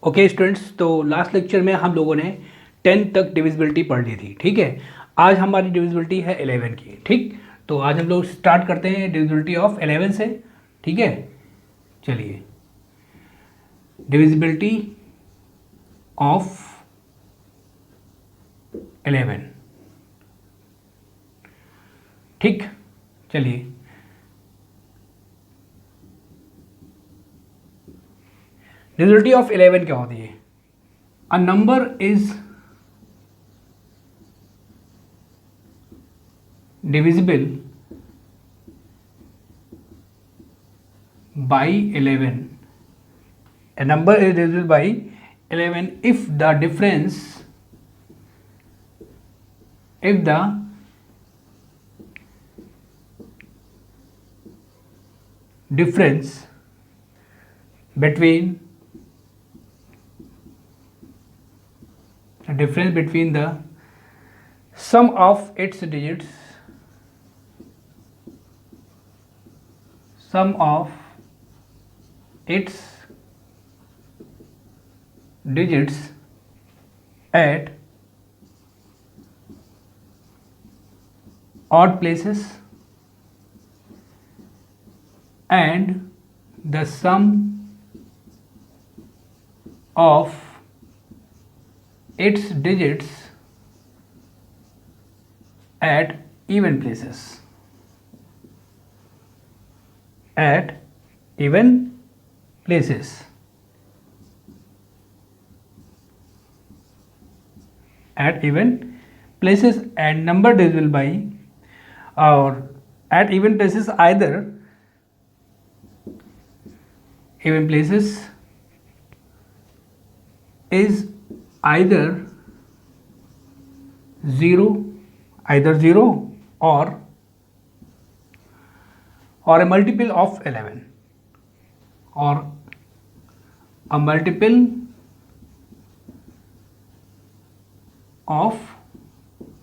Okay students, तो last lecture में हम लोगों ने 10 तक डिविजिबिलिटी पढ़ ली थी। ठीक है, आज हमारी डिविजिबिलिटी है 11 की। ठीक, तो आज हम लोग स्टार्ट करते हैं डिविजिबिलिटी ऑफ 11 से। ठीक है, चलिए डिविजिबिलिटी ऑफ 11। ठीक, चलिए डिविजिबिलिटी ऑफ 11 क्या होती है? A number is divisible by 11. A number is divisible by 11 if the difference between the sum of its digits at odd places and the sum of its digits at even places. At even places. And number divisible by or at even places either is either 0 or a multiple of 11 or a multiple of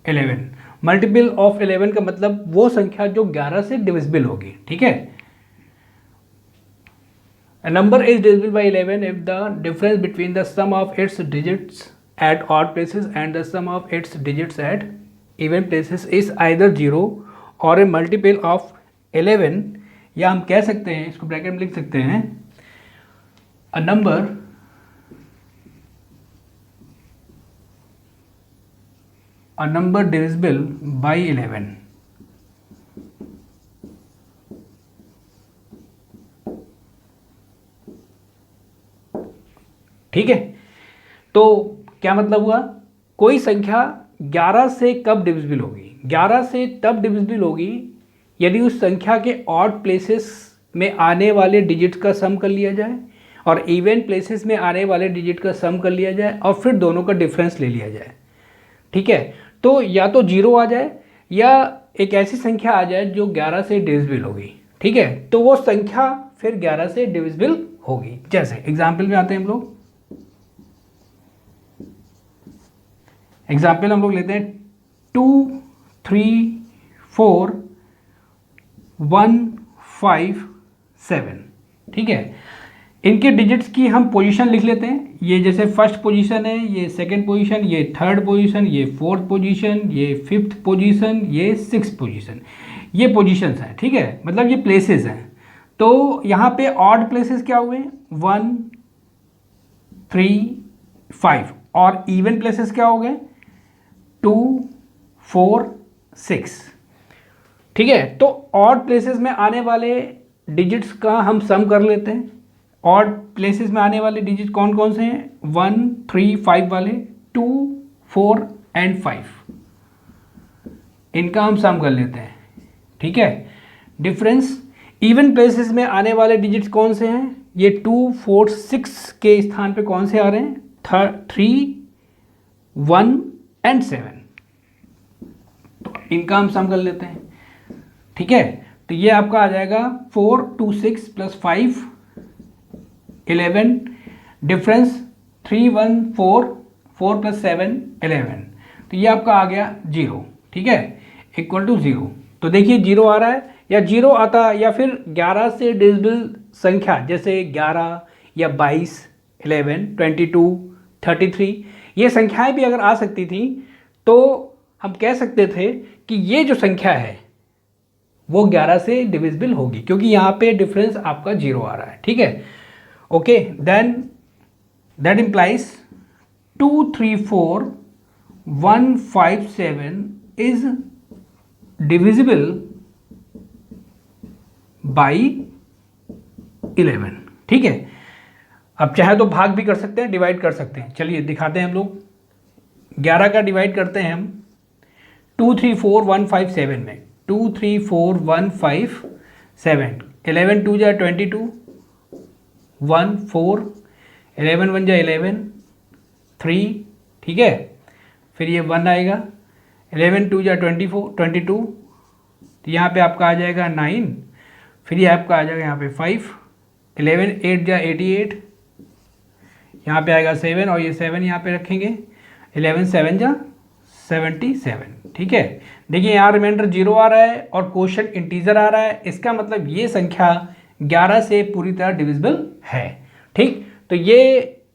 11। Multiple of 11 का मतलब वो संख्या जो 11 से divisible होगी। ठीक है, a number is divisible by 11 if the difference between the sum of its digits at odd places and the sum of its digits at even places is either 0 or a multiple of 11, या हम कह सकते हैं, इसको bracket में लिख सकते हैं, a number divisible by 11। ठीक है, तो क्या मतलब हुआ? कोई संख्या 11 से कब डिविजिबल होगी? 11 से तब डिविजिबल होगी यदि उस संख्या के ऑड प्लेसेस में आने वाले डिजिट का सम कर लिया जाए और इवन प्लेसेस में आने वाले डिजिट का सम कर लिया जाए और फिर दोनों का डिफरेंस ले लिया जाए। ठीक है, तो या तो 0 आ जाए या एक ऐसी संख्या आ जाए जो 11 से डिविजिबल होगी। ठीक है, तो वो संख्या फिर 11 से डिविजिबल होगी। जैसे एग्जाम्पल में आते हैं हम लोग, एग्जाम्पल हम लोग लेते हैं 2 3 4 1 5 7। ठीक है, इनके डिजिट्स की हम पोजीशन लिख लेते हैं। ये जैसे फर्स्ट पोजीशन है, ये सेकंड पोजीशन, ये थर्ड पोजीशन, ये फोर्थ पोजीशन, ये फिफ्थ पोजीशन, ये सिक्स पोजीशन, ये पोजीशंस हैं। ठीक है, मतलब ये प्लेसेस हैं। तो यहाँ पे ऑड प्लेसेस क्या हुए? 1 3 5 और इवन प्लेसेस क्या हो गए? 2 4 6। ठीक है, तो ऑड प्लेसेस में आने वाले डिजिट्स का हम सम कर लेते हैं। ऑड प्लेसेस में आने वाले डिजिट कौन कौन से हैं? 1 3 5 वाले, 2 4 एंड 5, इनका हम सम कर लेते हैं। ठीक है, डिफरेंस इवन प्लेसेस में आने वाले डिजिट्स कौन से हैं? ये 2 4 6 के स्थान पे कौन से आ रहे हैं? 3 1 एंड 7, तो इनका हम सम कर लेते हैं। ठीक है, तो ये आपका आ जाएगा 4 2 6 प्लस 5 11, डिफरेंस 3 1 4 4 प्लस 7 11, तो ये आपका आ गया 0। ठीक है, इक्वल टू 0। तो देखिए 0 आ रहा है, या 0 आता या फिर 11 से डिविजिबल संख्या जैसे 11 या 22 11, 22, 33 ये संख्याएं भी अगर आ सकती थी तो हम कह सकते थे कि ये जो संख्या है वो 11 से डिविजिबल होगी, क्योंकि यहाँ पे डिफरेंस आपका 0 आ रहा है। ठीक है, okay, then that implies 2, 3, 4, 1, 5, 7 is divisible by 11। ठीक है, अब चाहे तो भाग भी कर सकते हैं, डिवाइड कर सकते हैं। चलिए दिखाते हैं हम लोग। 11 का डिवाइड करते हैं हम 2, 3, 4, 1, 5, 7 में। 2, 3, 4, 1, 5, 7। 11 2 जा 22, 1 4, 11 1 जा 11, 3। ठीक है, फिर ये 1 आएगा। 11 2 जा 24, 22, तो यहाँ पे आपका आ जाएगा 9। फिर ये आपका आ जाएगा यहाँ पे 5। 11 8 जा 88, यहाँ पे आएगा 7 और ये 7 यहाँ पे रखेंगे। 11 7 जा 77। ठीक है, देखिए यहाँ रिमाइंडर 0 आ रहा है और क्वोशंट इंटीजर आ रहा है, इसका मतलब ये संख्या 11 से पूरी तरह डिविजिबल है। ठीक, तो ये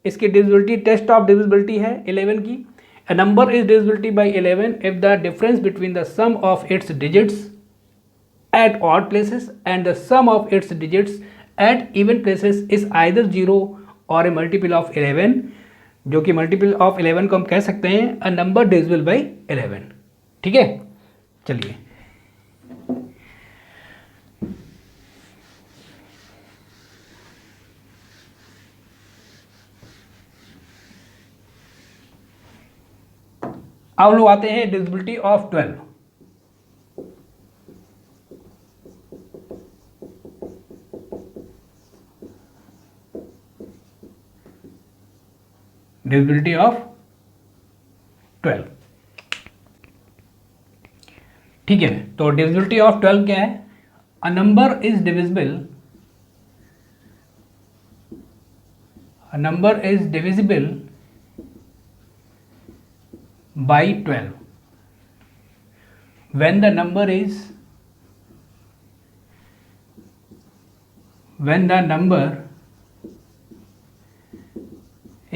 इसकी डिविजिबिलिटी, टेस्ट ऑफ डिविजिबिलिटी है 11 की। A number is divisibility by 11 if the difference between the sum of its digits at odd places and the sum of its digits at even places is either 0 or a multiple of 11, जो कि multiple of 11 को हम कह सकते हैं a number divisible by 11। ठीक है, चलिए अब लोग आते हैं डिविजिबिलिटी ऑफ 12। Divisibility of 12। ठीक है, तो डिविजिबिलिटी ऑफ 12 क्या है? A number is divisible, a number is divisible by 12 when the number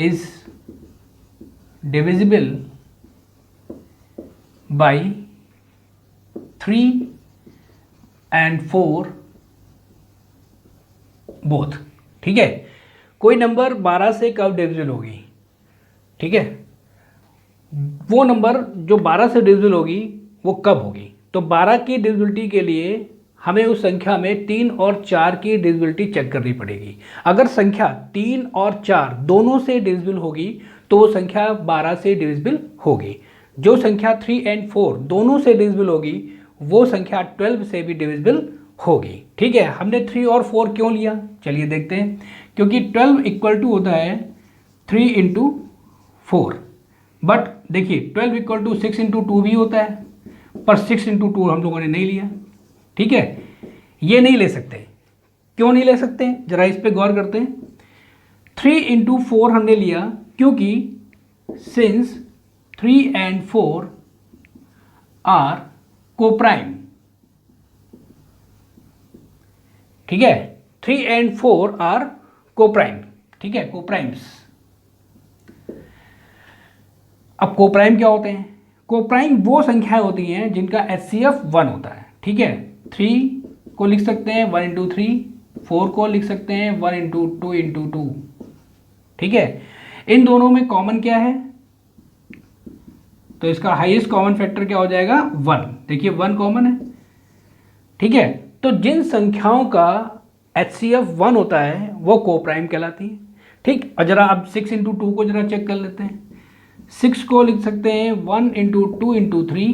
is divisible by 3 and 4 both। ठीक है, कोई नंबर 12 से कब डिविजिबल होगी? ठीक है, वो नंबर जो 12 से डिविजिबल होगी वो कब होगी? तो 12 की डिविजिबिलिटी के लिए हमें उस संख्या में 3 और 4 की डिविजिबिलिटी चेक करनी पड़ेगी। अगर संख्या 3 और 4 दोनों से डिविजिबल होगी तो वो संख्या 12 से डिविजिबल होगी। जो संख्या 3 एंड 4 दोनों से डिविजिबल होगी वो संख्या 12 से भी डिविजिबल होगी। ठीक है, हमने 3 और 4 क्यों लिया? चलिए देखते हैं। क्योंकि 12 इक्वल टू होता है 3 इंटू 4, बट देखिए 12 इक्वल टू 6 इंटू 2 भी होता है, पर 6 इंटू 2 हम लोगों ने नहीं लिया। ठीक है, ये नहीं ले सकते। क्यों नहीं ले सकते? जरा इस पे गौर करते हैं। 3 इंटू 4 हमने लिया क्योंकि सिंस 3 एंड 4 आर कोप्राइम। ठीक है, 3 एंड 4 आर कोप्राइम। ठीक है, कोप्राइम्स। अब कोप्राइम क्या होते हैं? कोप्राइम वो संख्याएं होती हैं जिनका HCF 1 होता है। ठीक है, 3 को लिख सकते हैं 1 इंटू 3, 4 को लिख सकते हैं 1 इंटू 2 इंटू 2। ठीक है, इन दोनों में कॉमन क्या है? तो इसका हाईएस्ट कॉमन फैक्टर क्या हो जाएगा? 1। देखिए 1 कॉमन है। ठीक है, तो जिन संख्याओं का HCF 1 होता है वो कोप्राइम कहलाती है। ठीक, और जरा अब 6 इंटू 2 को जरा चेक कर लेते हैं। 6 को लिख सकते हैं 1 इंटू 2 इंटू 3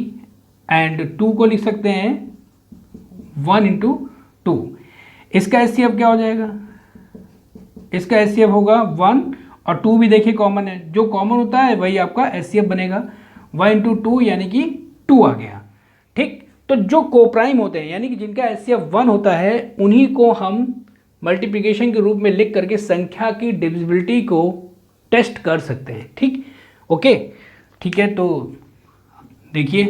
एंड 2 को लिख सकते हैं 1 इंटू 2। इसका HCF क्या हो जाएगा? इसका HCF होगा 1 और 2 भी देखिए कॉमन है। जो कॉमन होता है वही आपका HCF बनेगा। 1 इंटू 2 यानी कि 2 आ गया। ठीक, तो जो कोप्राइम होते हैं यानी कि जिनका HCF 1 होता है उन्हीं को हम मल्टीप्लिकेशन के रूप में लिख करके संख्या की डिविजिबिलिटी को टेस्ट कर सकते हैं। ठीक, ओके, ठीक है, तो देखिए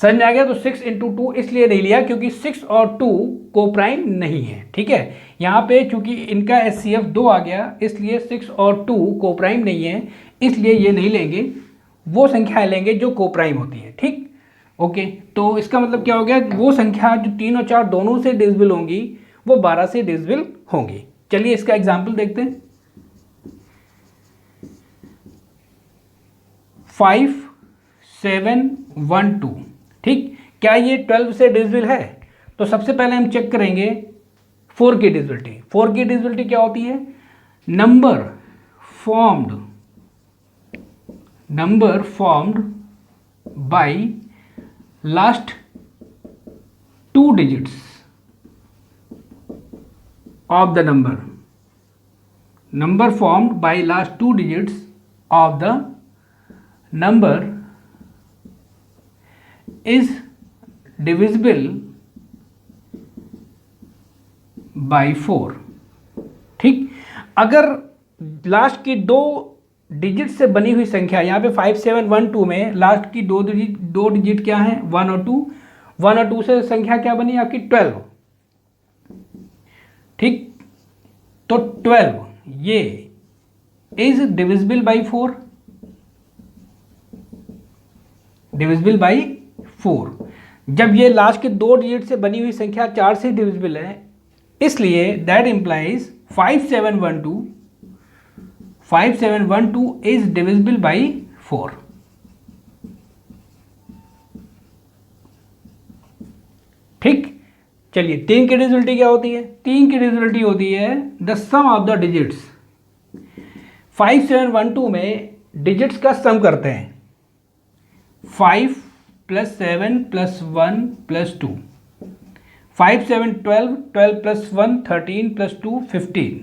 समझ में आ गया। तो 6 इंटू 2 इसलिए नहीं लिया क्योंकि 6 और 2 को प्राइम नहीं है, ठीक है। यहाँ पे चूंकि इनका एचसीएफ 2 आ गया, इसलिए 6 और 2 को प्राइम नहीं है, इसलिए ये नहीं लेंगे, वो संख्या लेंगे जो को प्राइम होती है, ठीक। ओके, तो इसका मतलब क्या हो गया, वो संख्या जो 3 और 4 दोनों से डिविजिबल होंगी वो 12 से डिविजिबल होंगी। चलिए इसका एग्जाम्पल देखते हैं। 5 7 1 2, ठीक। क्या ये 12 से डिविजिबल है? तो सबसे पहले हम चेक करेंगे 4 की डिविजिबिलिटी। 4 की डिविजिबिलिटी क्या होती है? Number formed by last 2 digits of the number formed by last 2 digits of the number is divisible by 4, ठीक। अगर लास्ट की 2 डिजिट से बनी हुई संख्या, यहाँ पे 5 7 1 2 में लास्ट की 2 डिजिट क्या है? 1 और 2। 1 और 2 से संख्या क्या बनी आपकी? 12, ठीक। तो 12 ये is divisible by 4, divisible by 4। जब ये लास्ट के 2 डिजिट से बनी हुई संख्या 4 से डिविजिबल है, इसलिए that implies 5 7 1 2 is divisible by 4, ठीक। चलिए 3 की डिविजिबिलिटी क्या होती है? 3 की डिविजिबिलिटी होती है the sum of the digits. 5 7 1 2 में डिजिट्स का सम करते हैं, 5 + 7 + 1 + 2, 5 7 12, 12 + 1 13 + 2 15,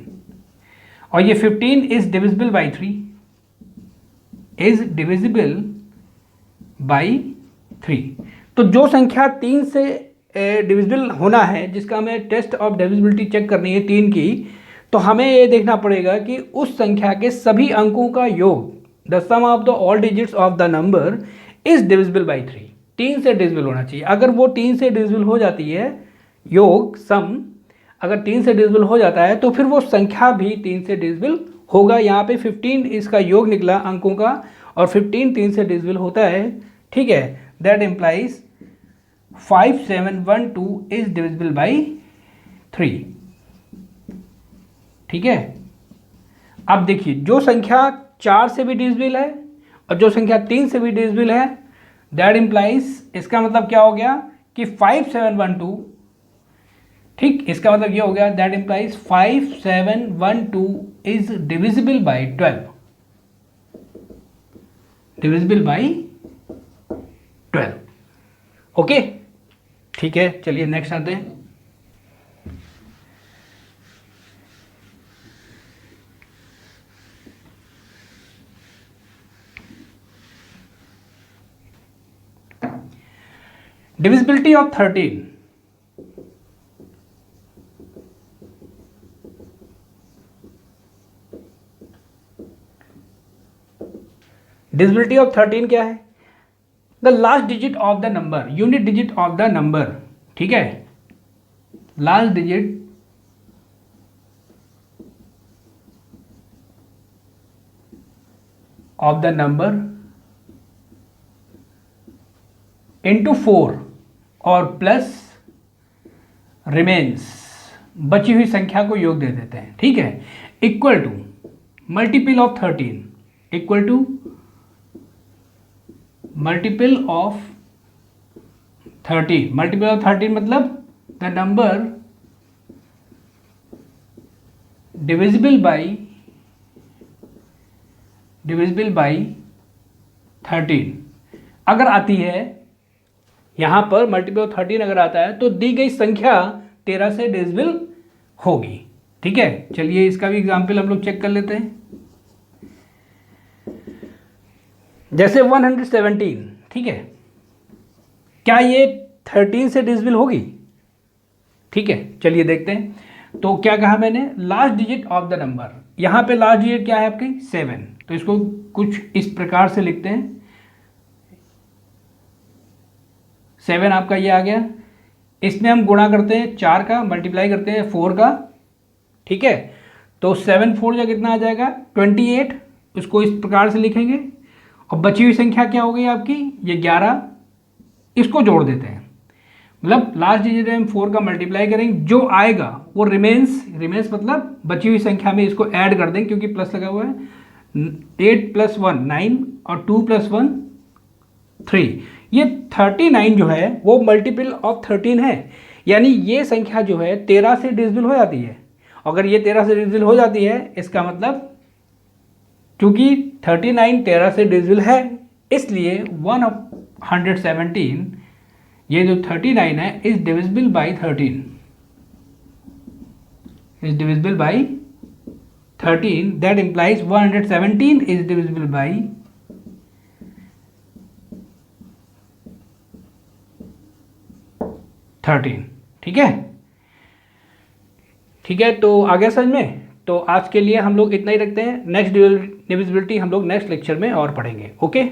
और ये 15 is divisible by 3, is divisible by 3। तो जो संख्या 3 से डिविजिबल होना है, जिसका हमें टेस्ट ऑफ डिविजिबिलिटी चेक करनी है 3 की, तो हमें ये देखना पड़ेगा कि उस संख्या के सभी अंकों का योग, the sum of the all digits of the number is divisible by 3, 3 से डिविजिबल होना चाहिए। अगर वो 3 से डिविजिबल हो जाती है, योग सम अगर 3 से डिविजिबल हो जाता है, तो फिर वो संख्या भी 3 से डिविजिबल होगा। यहाँ पे 15 इसका योग निकला अंकों का, और 15 3 से डिविजिबल होता है, ठीक है। That implies 5 7 1 2 is divisible by 3, ठीक है। अब देखिए, जो संख्या 4 से भी डिविजिबल है और जो संख्या 3 से भी डिविजिबल है, दैट इम्प्लाइज, इसका मतलब क्या हो गया कि 5 7 1 2, ठीक। इसका मतलब ये हो गया, that implies 5 7 1 2 is divisible by 12, divisible by 12। Okay, ठीक है। चलिए नेक्स्ट आते हैं। Divisibility of 13। डिविजिबिलिटी ऑफ 13 क्या है? The last digit of the number, unit digit of the number, ठीक है। Last digit of the number into 4 और प्लस रिमेन्स, बची हुई संख्या को योग दे देते हैं, ठीक है। Equal to multiple of 13, equal to multiple of 13। Multiple of 13 मतलब द नंबर डिविजिबल बाई 13 अगर आती है, यहां पर मल्टीपल ऑफ 13 अगर आता है तो दी गई संख्या 13 से डिविजिबल होगी, ठीक है। चलिए इसका भी एग्जाम्पल हम लोग चेक कर लेते हैं। जैसे 117, ठीक है, क्या ये 13 से डिविजिबल होगी? ठीक है, चलिए देखते हैं। तो क्या कहा मैंने? Last digit of the number, यहां पे लास्ट डिजिट क्या है आपकी? 7। तो इसको कुछ इस प्रकार से लिखते हैं, 7 आपका ये आ गया, इसमें हम गुणा करते हैं 4 का, मल्टीप्लाई करते हैं 4 का, ठीक है। तो 7 4 जा कितना आ जाएगा 28, उसको इस प्रकार से लिखेंगे। और बची हुई संख्या क्या हो गई आपकी, ये 11, इसको जोड़ देते हैं, मतलब लास्ट डिजिट हम 4 का मल्टीप्लाई करेंगे, जो आएगा वो रिमेंस मतलब बची हुई संख्या में इसको ऐड कर देंगे, क्योंकि प्लस लगा हुआ है। 8 + 1 9 और 2 + 1 3। ये 39 जो है वो मल्टीपल ऑफ 13 है, यानी ये संख्या जो है 13 से डिविजिबल हो जाती है। अगर ये 13 से डिविजिबल हो जाती है, इसका मतलब क्योंकि 39 13 से डिविजिबल है, इसलिए 117, ये जो 39 है is divisible by 13, is divisible by 13, that implies 117 is divisible by 13। ठीक है, ठीक है, तो आ गया समझ में। तो आज के लिए हम लोग इतना ही रखते हैं, नेक्स्ट डिविजिबिलिटी हम लोग नेक्स्ट लेक्चर में और पढ़ेंगे। ओके।